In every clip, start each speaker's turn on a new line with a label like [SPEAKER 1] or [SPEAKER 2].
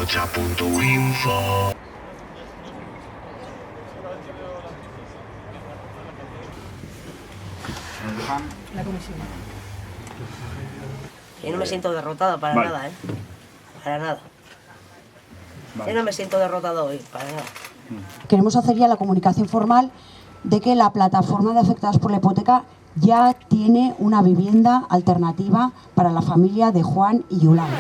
[SPEAKER 1] Ocha.info.
[SPEAKER 2] La comisión.
[SPEAKER 3] Yo no me siento derrotada para nada, ¿eh? Para nada. Yo no me siento derrotada hoy, para nada.
[SPEAKER 4] Queremos hacer ya la comunicación formal de que la plataforma de afectados por la hipoteca ya tiene una vivienda alternativa para la familia de Juan y Yolanda.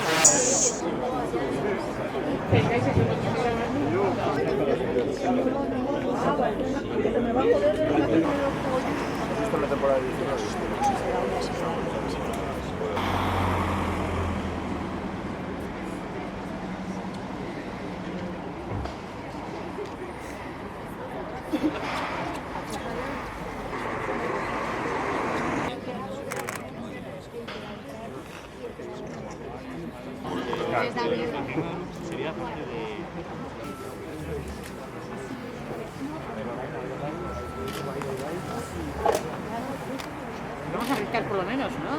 [SPEAKER 2] Vamos a arriscar por lo menos, ¿no?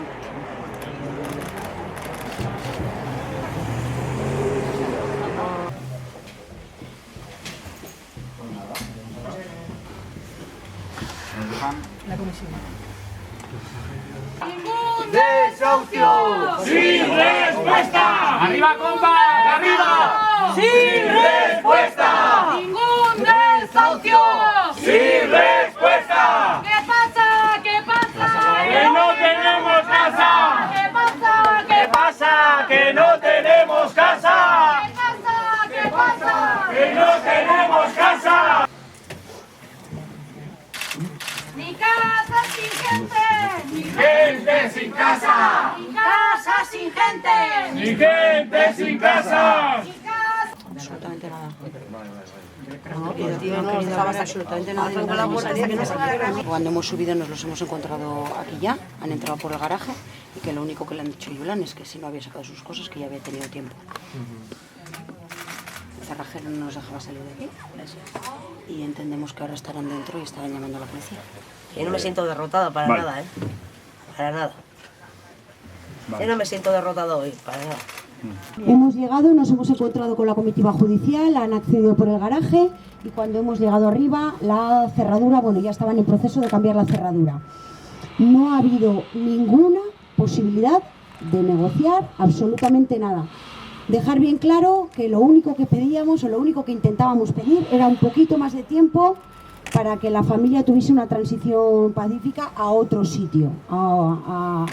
[SPEAKER 2] La comisión.
[SPEAKER 5] ¡Ningún desahucio!
[SPEAKER 6] ¡Sin respuesta! ¡Arriba, compas! ¡Arriba!
[SPEAKER 5] ¡Sin respuesta!
[SPEAKER 6] ¡Ningún desahucio!
[SPEAKER 5] ¡Sin respuesta!
[SPEAKER 6] ¿Qué pasa? ¿Qué pasa?
[SPEAKER 5] ¡Que no tenemos casa!
[SPEAKER 6] ¿Qué pasa?
[SPEAKER 5] ¿Qué pasa? ¡Que no tenemos casa!
[SPEAKER 6] ¿Qué pasa? ¿Qué pasa?
[SPEAKER 5] ¡Que no tenemos casa!
[SPEAKER 6] Ni casa sin gente, ni
[SPEAKER 5] ¡Gente sin casa!
[SPEAKER 6] ni casa sin gente,
[SPEAKER 5] ¡Ni gente sin casa!
[SPEAKER 6] ni casa.
[SPEAKER 4] Absolutamente nada. No querido hablar absolutamente nada. Cuando hemos subido nos los hemos encontrado aquí ya, han entrado por el garaje y que lo único que le han dicho a Yolanda es que si no había sacado sus cosas que ya había tenido tiempo. El cerrajero no nos dejaba salir de aquí y entendemos que ahora estarán dentro y estarán llamando a la policía.
[SPEAKER 3] Yo no me siento derrotada para nada, ¿eh? Para nada. Yo no me siento derrotada hoy, para nada.
[SPEAKER 4] Hemos llegado, nos hemos encontrado con la comitiva judicial, han accedido por el garaje y cuando hemos llegado arriba, la cerradura, bueno, ya estaban en proceso de cambiar la cerradura. No ha habido ninguna posibilidad de negociar absolutamente nada. Dejar bien claro que lo único que pedíamos o lo único que intentábamos pedir era un poquito más de tiempo para que la familia tuviese una transición pacífica a otro sitio, a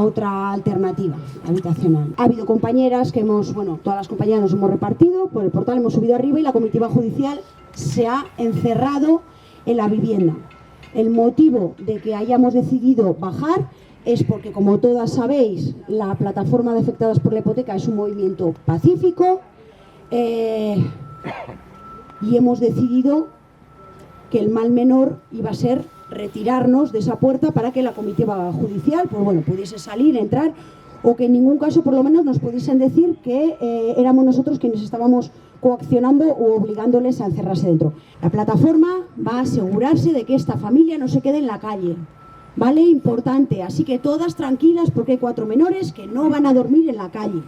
[SPEAKER 4] otra alternativa habitacional. Ha habido compañeras que todas las compañeras nos hemos repartido por el portal, hemos subido arriba y la comitiva judicial se ha encerrado en la vivienda. El motivo de que hayamos decidido bajar es porque, como todas sabéis, la plataforma de afectadas por la hipoteca es un movimiento pacífico y hemos decidido que el mal menor iba a ser retirarnos de esa puerta para que la comitiva judicial pudiese salir, entrar, o que en ningún caso por lo menos nos pudiesen decir que éramos nosotros quienes estábamos coaccionando o obligándoles a encerrarse dentro. La plataforma va a asegurarse de que esta familia no se quede en la calle, ¿vale? Importante, así que todas tranquilas porque hay 4 menores que no van a dormir en la calle.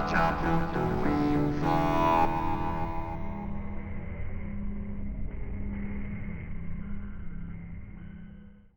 [SPEAKER 1] Ocha.info.